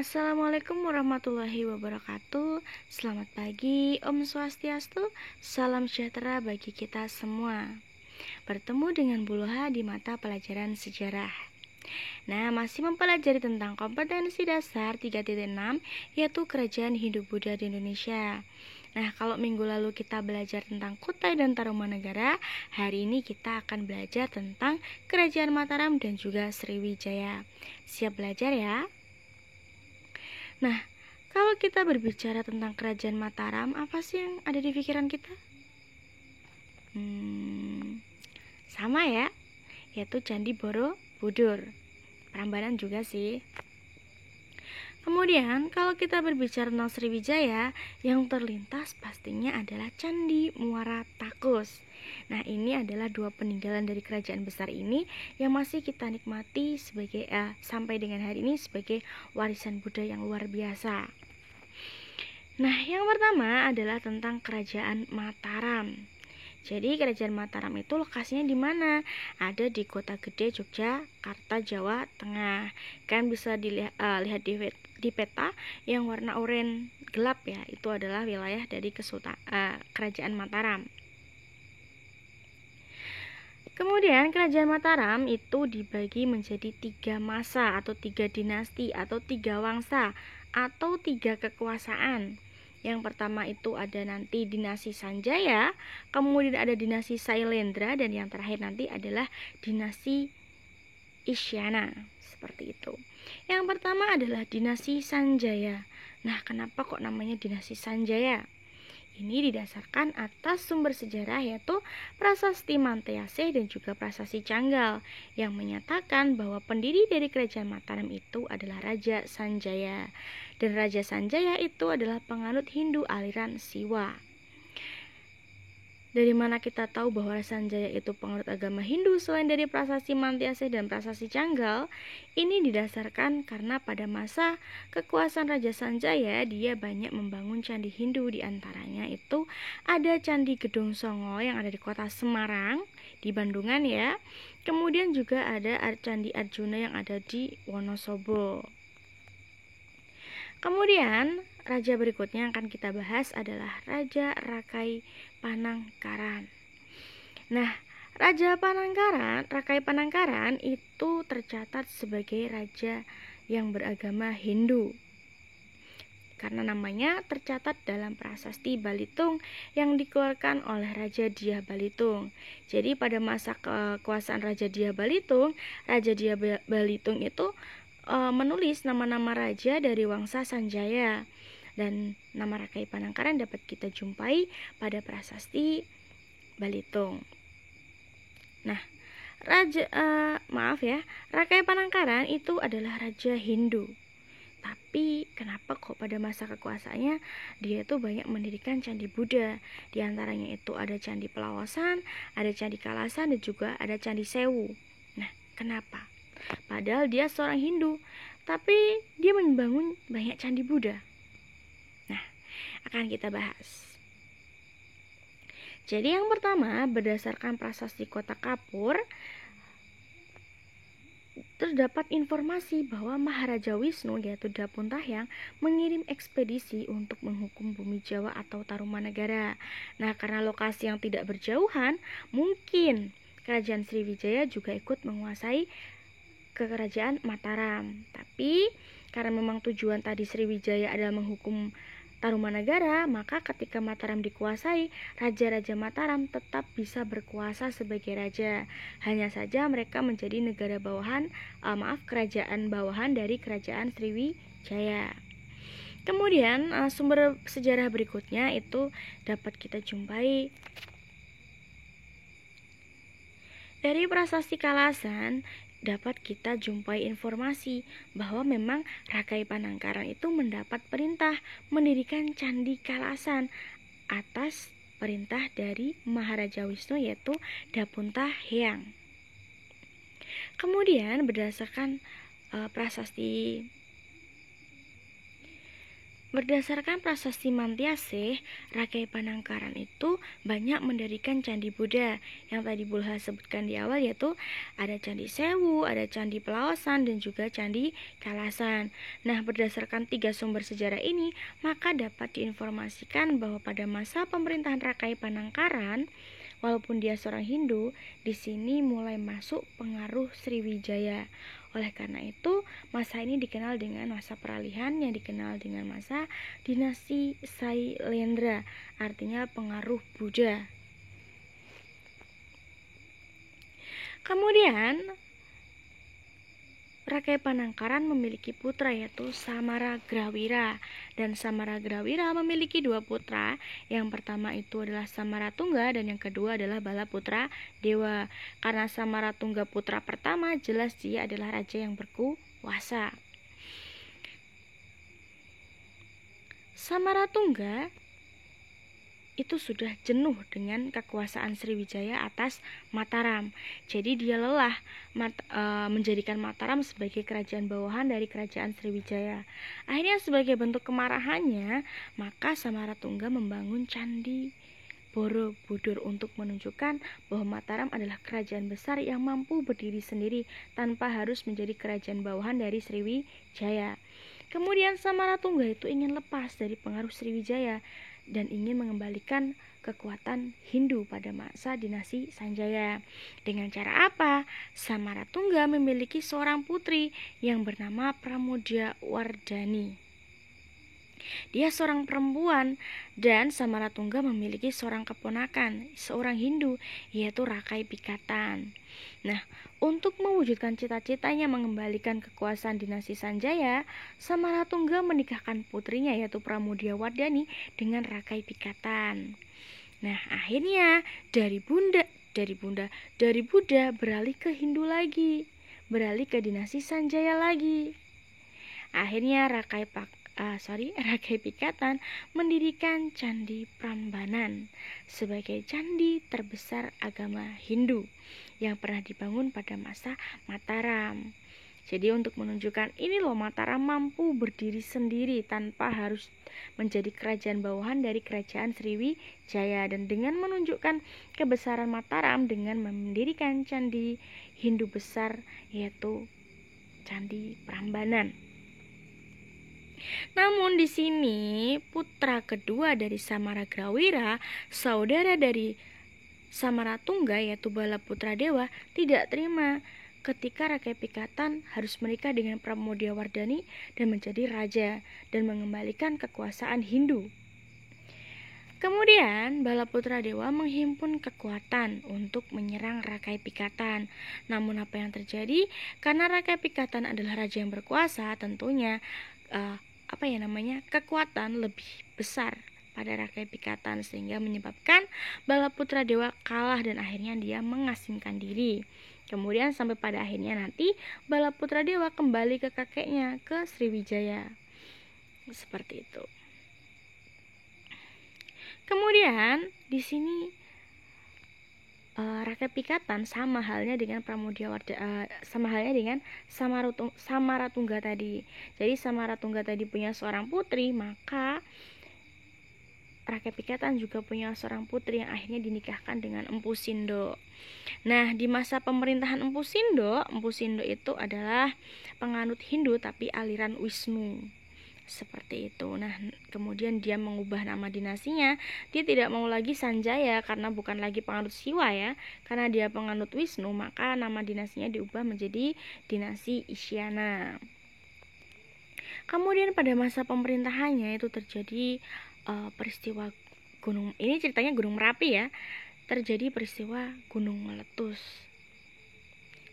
Assalamualaikum warahmatullahi wabarakatuh. Selamat pagi, Om Swastiastu. Salam sejahtera bagi kita semua. Bertemu dengan Bu Loha di mata pelajaran sejarah. Nah, masih mempelajari tentang kompetensi dasar 3.6, yaitu Kerajaan Hindu-Buddha di Indonesia. Nah, kalau minggu lalu kita belajar tentang Kutai dan Tarumanegara, hari ini kita akan belajar tentang Kerajaan Mataram dan juga Sriwijaya. Siap belajar ya? Nah, kalau kita berbicara tentang Kerajaan Mataram, apa sih yang ada di pikiran kita? Sama ya, yaitu Candi Borobudur. Prambanan juga sih. Kemudian, kalau kita berbicara tentang Sriwijaya, yang terlintas pastinya adalah Candi Muara Takus. Nah, ini adalah dua peninggalan dari kerajaan besar ini yang masih kita nikmati sebagai sampai dengan hari ini sebagai warisan budaya yang luar biasa. Nah, yang pertama adalah tentang Kerajaan Mataram. Jadi Kerajaan Mataram itu lokasinya di mana? Ada di Kota Gede, Yogyakarta, Jawa Tengah. Kan bisa dilihat lihat di peta yang warna oranye gelap ya. Itu adalah wilayah dari Kerajaan Mataram. Kemudian Kerajaan Mataram itu dibagi menjadi 3 masa atau 3 dinasti atau 3 wangsa atau 3 kekuasaan. Yang pertama itu ada nanti dinasti Sanjaya, kemudian ada dinasti Sailendra, dan yang terakhir nanti adalah dinasti Isyana. Seperti itu. Yang pertama adalah dinasti Sanjaya. Nah, kenapa kok namanya dinasti Sanjaya? Ini didasarkan atas sumber sejarah yaitu Prasasti Mantyase dan juga Prasasti Canggal yang menyatakan bahwa pendiri dari Kerajaan Mataram itu adalah Raja Sanjaya. Dan Raja Sanjaya itu adalah penganut Hindu aliran Siwa. Dari mana kita tahu bahwa Sanjaya itu penganut agama Hindu selain dari Prasasti Mantyase dan Prasasti Canggal? Ini didasarkan karena pada masa kekuasaan Raja Sanjaya dia banyak membangun candi Hindu, di antaranya itu ada Candi Gedong Songo yang ada di kota Semarang di Bandungan ya. Kemudian juga ada Candi Arjuna yang ada di Wonosobo. Kemudian raja berikutnya yang akan kita bahas adalah Raja Rakai Panangkaran. Nah, Rakai Panangkaran itu tercatat sebagai raja yang beragama Hindu. Karena namanya tercatat dalam prasasti Balitung yang dikeluarkan oleh Raja Dyah Balitung. Jadi pada masa kekuasaan Raja Dyah Balitung, Raja Dyah Balitung itu menulis nama-nama raja dari wangsa Sanjaya, dan nama Rakai Panangkaran dapat kita jumpai pada prasasti Balitung. Nah, Rakai Panangkaran itu adalah raja Hindu. Tapi kenapa kok pada masa kekuasaannya dia itu banyak mendirikan candi Buddha? Di antaranya itu ada Candi Pelawasan, ada Candi Kalasan, dan juga ada Candi Sewu. Nah, kenapa? Padahal dia seorang Hindu, tapi dia membangun banyak candi Buddha. Nah, akan kita bahas. Jadi yang pertama, berdasarkan prasasti Kota Kapur, terdapat informasi bahwa Maharaja Wisnu yaitu Dapun Tahyang mengirim ekspedisi untuk menghukum bumi Jawa atau Tarumanegara. Nah, karena lokasi yang tidak berjauhan, mungkin Kerajaan Sriwijaya juga ikut menguasai Kerajaan Mataram. Tapi karena memang tujuan tadi Sriwijaya adalah menghukum Tarumanegara, maka ketika Mataram dikuasai, raja-raja Mataram tetap bisa berkuasa sebagai raja. Hanya saja mereka menjadi negara bawahan, kerajaan bawahan dari Kerajaan Sriwijaya. Kemudian sumber sejarah berikutnya itu dapat kita jumpai dari Prasasti Kalasan. Dapat kita jumpai informasi bahwa memang Rakai Panangkaran itu mendapat perintah mendirikan Candi Kalasan atas perintah dari Maharaja Wisnu yaitu Dapun Tahyang. Kemudian berdasarkan prasasti Berdasarkan prasasti Mantyasih, Rakai Panangkaran itu banyak mendirikan candi Buddha. Yang tadi Bulha sebutkan di awal yaitu ada Candi Sewu, ada Candi Pelawasan, dan juga Candi Kalasan. Nah, berdasarkan 3 sumber sejarah ini, maka dapat diinformasikan bahwa pada masa pemerintahan Rakai Panangkaran, walaupun dia seorang Hindu, di sini mulai masuk pengaruh Sriwijaya. Oleh karena itu, masa ini dikenal dengan masa peralihan yang dikenal dengan masa dinasti Sailendra, artinya pengaruh Buddha. Kemudian, Rakai Panangkaran memiliki putra yaitu Samaragrawira, dan Samaragrawira memiliki 2 putra. Yang pertama itu adalah Samaratungga dan yang kedua adalah Balaputra Dewa. Karena Samaratungga putra pertama, jelas dia adalah raja yang berkuasa. Samaratungga itu sudah jenuh dengan kekuasaan Sriwijaya atas Mataram. Jadi dia lelah menjadikan Mataram sebagai kerajaan bawahan dari kerajaan Sriwijaya. Akhirnya sebagai bentuk kemarahannya, maka Samaratungga membangun Candi Borobudur untuk menunjukkan bahwa Mataram adalah kerajaan besar yang mampu berdiri sendiri tanpa harus menjadi kerajaan bawahan dari Sriwijaya. Kemudian Samaratungga itu ingin lepas dari pengaruh Sriwijaya dan ingin mengembalikan kekuatan Hindu pada masa dinasti Sanjaya. Dengan cara apa? Samaratungga memiliki seorang putri yang bernama Pramudiawardhani. Dia seorang perempuan dan Samaratungga memiliki seorang keponakan, seorang Hindu, yaitu Rakai Pikatan. Nah, untuk mewujudkan cita-citanya mengembalikan kekuasaan dinasti Sanjaya, Samaratungga menikahkan putrinya yaitu Pramudiawardhani dengan Rakai Pikatan. Nah, akhirnya dari Buddha beralih ke Hindu lagi, beralih ke dinasti Sanjaya lagi. Akhirnya Rakai Pikatan mendirikan Candi Prambanan sebagai candi terbesar agama Hindu yang pernah dibangun pada masa Mataram. Jadi untuk menunjukkan ini loh, Mataram mampu berdiri sendiri tanpa harus menjadi kerajaan bawahan dari kerajaan Sriwijaya, dan dengan menunjukkan kebesaran Mataram dengan mendirikan candi Hindu besar yaitu Candi Prambanan. Namun di sini putra kedua dari Samaragrawira, saudara dari Samaratungga yaitu Balaputra Dewa, tidak terima ketika Rakai Pikatan harus menikah dengan Pramudiawardhani dan menjadi raja dan mengembalikan kekuasaan Hindu. Kemudian Balaputra Dewa menghimpun kekuatan untuk menyerang Rakai Pikatan. Namun apa yang terjadi? Karena Rakai Pikatan adalah raja yang berkuasa, tentunya kekuatan lebih besar pada Rakai Pikatan sehingga menyebabkan Balaputra Dewa kalah dan akhirnya dia mengasingkan diri. Kemudian sampai pada akhirnya nanti Balaputra Dewa kembali ke kakeknya, ke Sriwijaya. Seperti itu. Kemudian di sini Rakai Pikatan sama halnya dengan Samaratungga tadi. Jadi Samaratungga tadi punya seorang putri, maka Rakai Pikatan juga punya seorang putri yang akhirnya dinikahkan dengan Empu Sindo. Nah, di masa pemerintahan Empu Sindo itu adalah penganut Hindu tapi aliran Wisnu. Seperti itu. Nah, kemudian dia mengubah nama dinasinya. Dia tidak mau lagi Sanjaya karena bukan lagi penganut Siwa ya. Karena dia penganut Wisnu, maka nama dinasinya diubah menjadi dinasti Isyana. Kemudian pada masa pemerintahannya itu terjadi peristiwa gunung. Ini ceritanya Gunung Merapi ya. Terjadi peristiwa gunung meletus.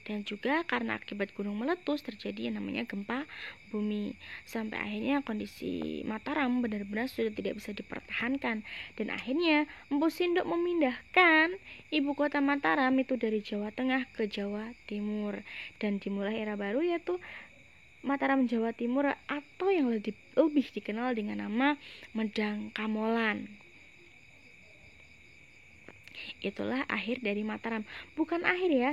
Dan juga karena akibat gunung meletus terjadi yang namanya gempa bumi. Sampai akhirnya kondisi Mataram benar-benar sudah tidak bisa dipertahankan. Dan akhirnya Empu Sindo memindahkan ibu kota Mataram itu dari Jawa Tengah ke Jawa Timur. Dan dimulai era baru yaitu Mataram Jawa Timur atau yang lebih dikenal dengan nama Medang Kamolan. Itulah akhir dari Mataram. Bukan akhir ya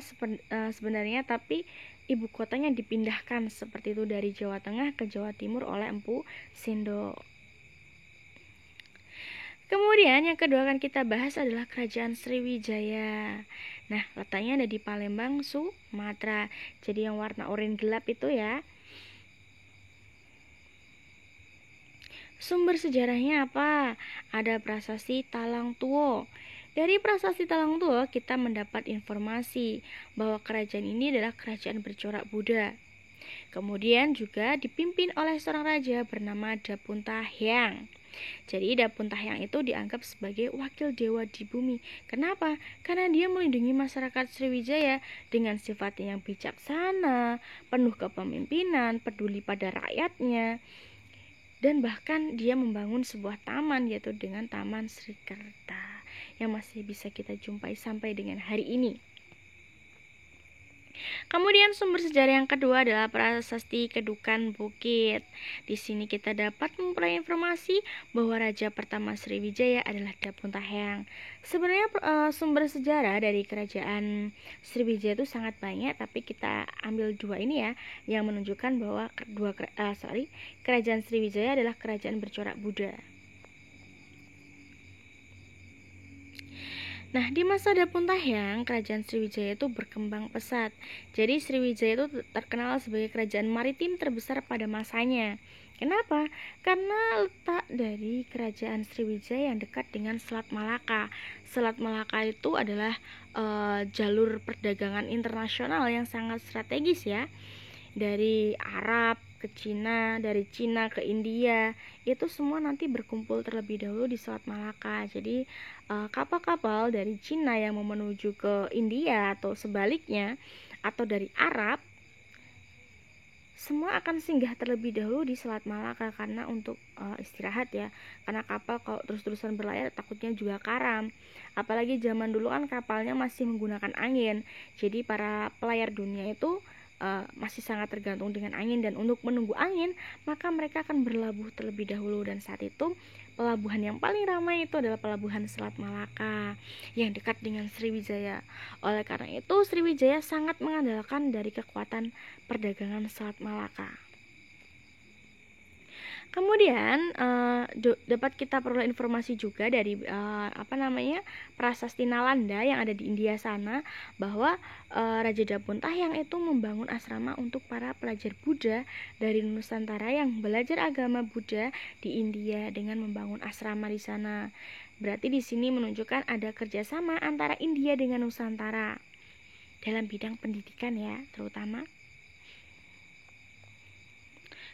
sebenarnya, tapi ibu kotanya dipindahkan seperti itu dari Jawa Tengah ke Jawa Timur oleh Empu Sindo. Kemudian yang kedua akan kita bahas adalah Kerajaan Sriwijaya. Nah, letaknya ada di Palembang, Sumatera. Jadi yang warna oranye gelap itu ya. Sumber sejarahnya apa? Ada prasasti Talang Tuo. Dari prasasti Talang Tuo kita mendapat informasi bahwa kerajaan ini adalah kerajaan bercorak Buddha. Kemudian juga dipimpin oleh seorang raja bernama Dapuntahyang. Jadi Dapuntahyang itu dianggap sebagai wakil dewa di bumi. Kenapa? Karena dia melindungi masyarakat Sriwijaya dengan sifatnya yang bijaksana, penuh kepemimpinan, peduli pada rakyatnya. Dan bahkan dia membangun sebuah taman, yaitu dengan Taman Srikerta, yang masih bisa kita jumpai sampai dengan hari ini. Kemudian sumber sejarah yang kedua adalah prasasti Kedukan Bukit. Di sini kita dapat memperoleh informasi bahwa raja pertama Sriwijaya adalah Dapuntahyang. Sebenarnya sumber sejarah dari kerajaan Sriwijaya itu sangat banyak, tapi kita ambil dua ini ya, yang menunjukkan bahwa kerajaan Sriwijaya adalah kerajaan bercorak Buddha. Nah, di masa Dapuntahyang, kerajaan Sriwijaya itu berkembang pesat. Jadi Sriwijaya itu terkenal sebagai kerajaan maritim terbesar pada masanya. Kenapa? Karena letak dari kerajaan Sriwijaya yang dekat dengan Selat Malaka. Selat Malaka itu adalah jalur perdagangan internasional yang sangat strategis ya. Dari Arab ke Cina, dari Cina ke India, itu semua nanti berkumpul terlebih dahulu di Selat Malaka. Jadi kapal-kapal dari Cina yang mau menuju ke India atau sebaliknya, atau dari Arab, semua akan singgah terlebih dahulu di Selat Malaka karena untuk istirahat ya. Karena kapal kalau terus-terusan berlayar takutnya juga karam. Apalagi zaman dulu kan kapalnya masih menggunakan angin. Jadi para pelayar dunia itu masih sangat tergantung dengan angin, dan untuk menunggu angin maka mereka akan berlabuh terlebih dahulu, dan saat itu pelabuhan yang paling ramai itu adalah pelabuhan Selat Malaka yang dekat dengan Sriwijaya. Oleh karena itu Sriwijaya sangat mengandalkan dari kekuatan perdagangan Selat Malaka. Kemudian dapat kita peroleh informasi juga dari prasasti Nalanda yang ada di India sana, bahwa Raja Dapuntahyang itu membangun asrama untuk para pelajar Buddha dari Nusantara yang belajar agama Buddha di India dengan membangun asrama di sana. Berarti di sini menunjukkan ada kerjasama antara India dengan Nusantara dalam bidang pendidikan ya, terutama.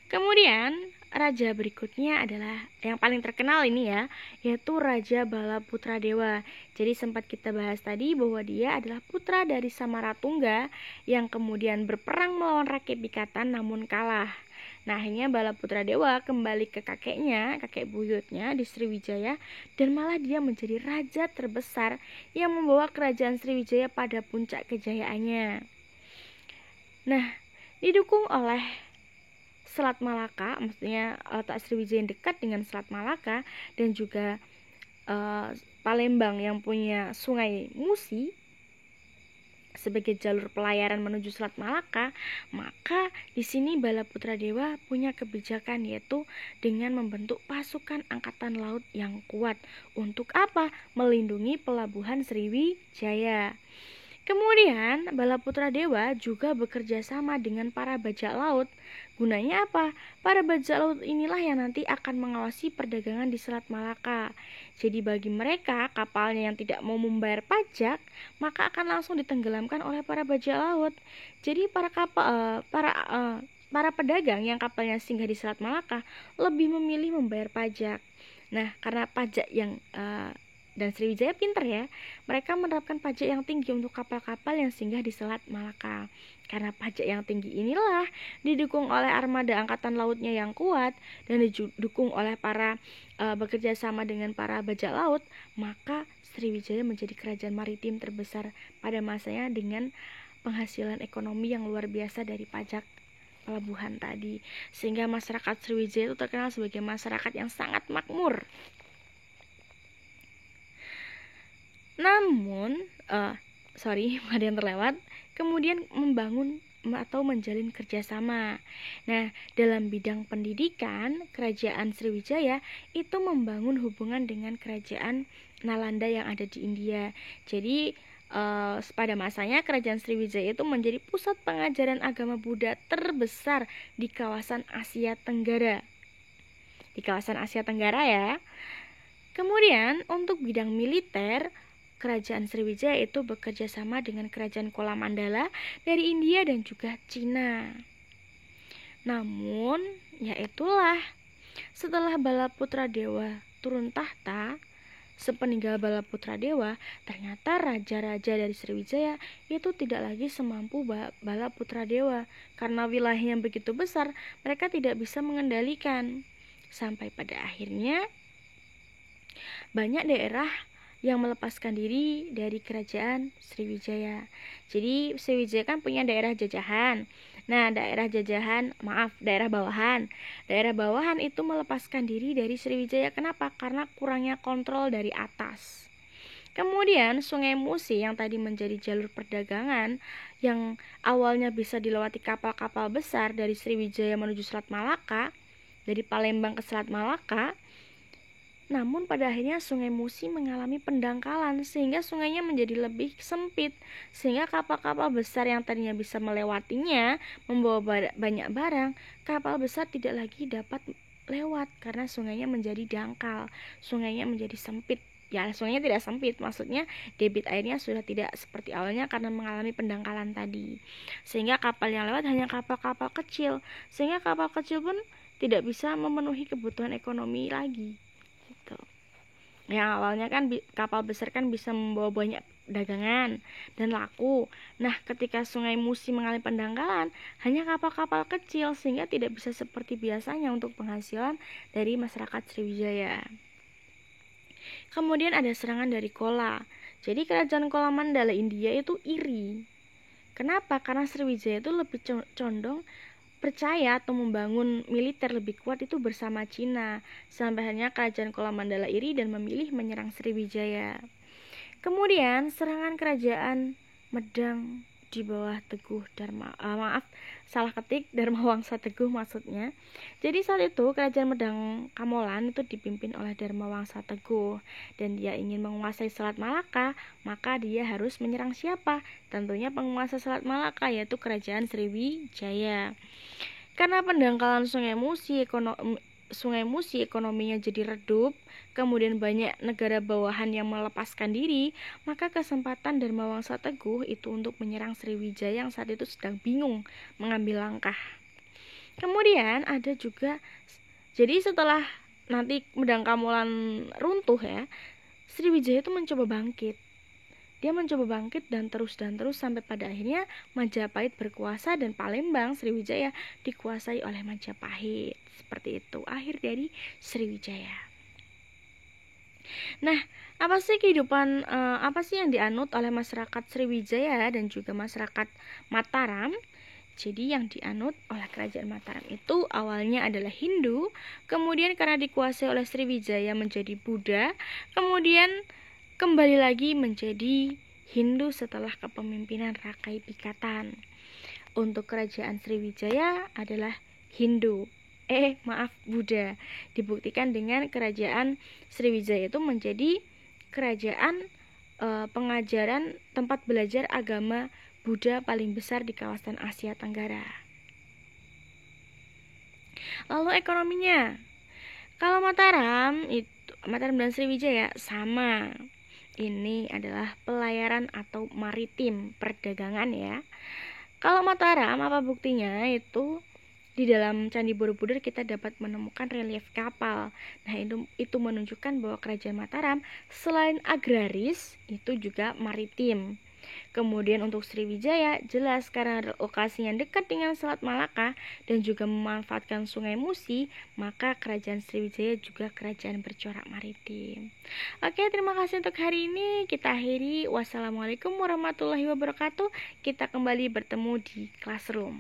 Kemudian raja berikutnya adalah yang paling terkenal ini ya, yaitu Raja Balaputradewa. Jadi sempat kita bahas tadi bahwa dia adalah putra dari Samaratungga yang kemudian berperang melawan rakyat Bikatan namun kalah. Nah, akhirnya Balaputradewa kembali ke kakek buyutnya di Sriwijaya, dan malah dia menjadi raja terbesar yang membawa kerajaan Sriwijaya pada puncak kejayaannya. Nah, didukung oleh Selat Malaka, maksudnya letak Sriwijaya yang dekat dengan Selat Malaka, dan juga Palembang yang punya Sungai Musi sebagai jalur pelayaran menuju Selat Malaka, maka di sini Balaputradewa punya kebijakan, yaitu dengan membentuk pasukan angkatan laut yang kuat. Untuk apa? Melindungi pelabuhan Sriwijaya. Kemudian Balaputradewa juga bekerja sama dengan para bajak laut. Gunanya apa? Para bajak laut inilah yang nanti akan mengawasi perdagangan di Selat Malaka. Jadi bagi mereka, kapalnya yang tidak mau membayar pajak, maka akan langsung ditenggelamkan oleh para bajak laut. Jadi para pedagang yang kapalnya singgah di Selat Malaka lebih memilih membayar pajak. Nah, karena pajak yang dan Sriwijaya pinter ya, mereka menerapkan pajak yang tinggi untuk kapal-kapal yang singgah di Selat Malaka. Karena pajak yang tinggi inilah didukung oleh armada angkatan lautnya yang kuat dan didukung oleh para bekerja sama dengan para bajak laut, maka Sriwijaya menjadi kerajaan maritim terbesar pada masanya dengan penghasilan ekonomi yang luar biasa dari pajak pelabuhan tadi, sehingga masyarakat Sriwijaya itu terkenal sebagai masyarakat yang sangat makmur. Namun, ada yang terlewat. Kemudian membangun atau menjalin kerjasama. Nah, dalam bidang pendidikan, Kerajaan Sriwijaya itu membangun hubungan dengan Kerajaan Nalanda yang ada di India. Jadi, pada masanya Kerajaan Sriwijaya itu menjadi pusat pengajaran agama Buddha terbesar di kawasan Asia Tenggara. Di kawasan Asia Tenggara ya. Kemudian, untuk bidang militer, Kerajaan Sriwijaya itu bekerja sama dengan Kerajaan Kolamandala dari India dan juga Cina. Namun, ya itulah, setelah Balaputra Dewa turun tahta, sepeninggal Balaputra Dewa, ternyata raja-raja dari Sriwijaya itu tidak lagi semampu Balaputra Dewa. Karena wilayahnya begitu besar, mereka tidak bisa mengendalikan. Sampai pada akhirnya, banyak daerah yang melepaskan diri dari Kerajaan Sriwijaya. Jadi Sriwijaya kan punya daerah jajahan. Nah, daerah bawahan. Daerah bawahan itu melepaskan diri dari Sriwijaya. Kenapa? Karena kurangnya kontrol dari atas. Kemudian Sungai Musi yang tadi menjadi jalur perdagangan yang awalnya bisa dilewati kapal-kapal besar dari Sriwijaya menuju Selat Malaka, dari Palembang ke Selat Malaka. Namun pada akhirnya Sungai Musi mengalami pendangkalan sehingga sungainya menjadi lebih sempit, sehingga kapal-kapal besar yang tadinya bisa melewatinya membawa banyak barang, kapal besar tidak lagi dapat lewat karena sungainya menjadi dangkal, sungainya menjadi sempit. Ya, sungainya tidak sempit, maksudnya debit airnya sudah tidak seperti awalnya karena mengalami pendangkalan tadi. Sehingga kapal yang lewat hanya kapal-kapal kecil, sehingga kapal kecil pun tidak bisa memenuhi kebutuhan ekonomi lagi. Yang awalnya kan kapal besar kan bisa membawa banyak dagangan dan laku. Nah, ketika Sungai Musi mengalami pendangkalan, hanya kapal-kapal kecil sehingga tidak bisa seperti biasanya untuk penghasilan dari masyarakat Sriwijaya. Kemudian ada serangan dari Kola. Jadi Kerajaan Kolamandala India itu iri. Kenapa? Karena Sriwijaya itu lebih condong percaya atau membangun militer lebih kuat itu bersama Cina. Sampai akhirnya Kerajaan Kolamandala iri dan memilih menyerang Sriwijaya. Kemudian serangan Kerajaan Medang di bawah Teguh Dharma Wangsa Teguh maksudnya. Jadi saat itu Kerajaan Medang Kamolan itu dipimpin oleh Dharma Wangsa Teguh dan dia ingin menguasai Selat Malaka, maka dia harus menyerang siapa? Tentunya penguasa Selat Malaka, yaitu Kerajaan Sriwijaya. Karena pendangkalan Sungai Musi ekonominya jadi redup, kemudian banyak negara bawahan yang melepaskan diri, maka kesempatan Dharma Wangsa Teguh itu untuk menyerang Sriwijaya yang saat itu sedang bingung mengambil langkah. Kemudian ada juga, jadi setelah nanti Medang Kamolan runtuh ya, Sriwijaya itu mencoba bangkit. Dia mencoba bangkit dan terus sampai pada akhirnya Majapahit berkuasa dan Palembang Sriwijaya dikuasai oleh Majapahit. Seperti itu akhir dari Sriwijaya. Nah, apa sih yang dianut oleh masyarakat Sriwijaya dan juga masyarakat Mataram? Jadi yang dianut oleh Kerajaan Mataram itu awalnya adalah Hindu, kemudian karena dikuasai oleh Sriwijaya menjadi Buddha, kemudian kembali lagi menjadi Hindu setelah kepemimpinan Rakai Pikatan. Untuk Kerajaan Sriwijaya adalah Hindu. Buddha. Dibuktikan dengan Kerajaan Sriwijaya itu menjadi kerajaan pengajaran tempat belajar agama Buddha paling besar di kawasan Asia Tenggara. Lalu ekonominya, kalau Mataram dan Sriwijaya sama. Ini adalah pelayaran atau maritim perdagangan ya. Kalau Mataram, apa buktinya? Itu di dalam Candi Borobudur kita dapat menemukan relief kapal. Nah, itu menunjukkan bahwa Kerajaan Mataram selain agraris itu juga maritim. Kemudian untuk Sriwijaya jelas karena lokasinya dekat dengan Selat Malaka dan juga memanfaatkan Sungai Musi, maka Kerajaan Sriwijaya juga kerajaan bercorak maritim. Oke, terima kasih untuk hari ini. Kita akhiri. Wassalamualaikum warahmatullahi wabarakatuh. Kita kembali bertemu di Classroom.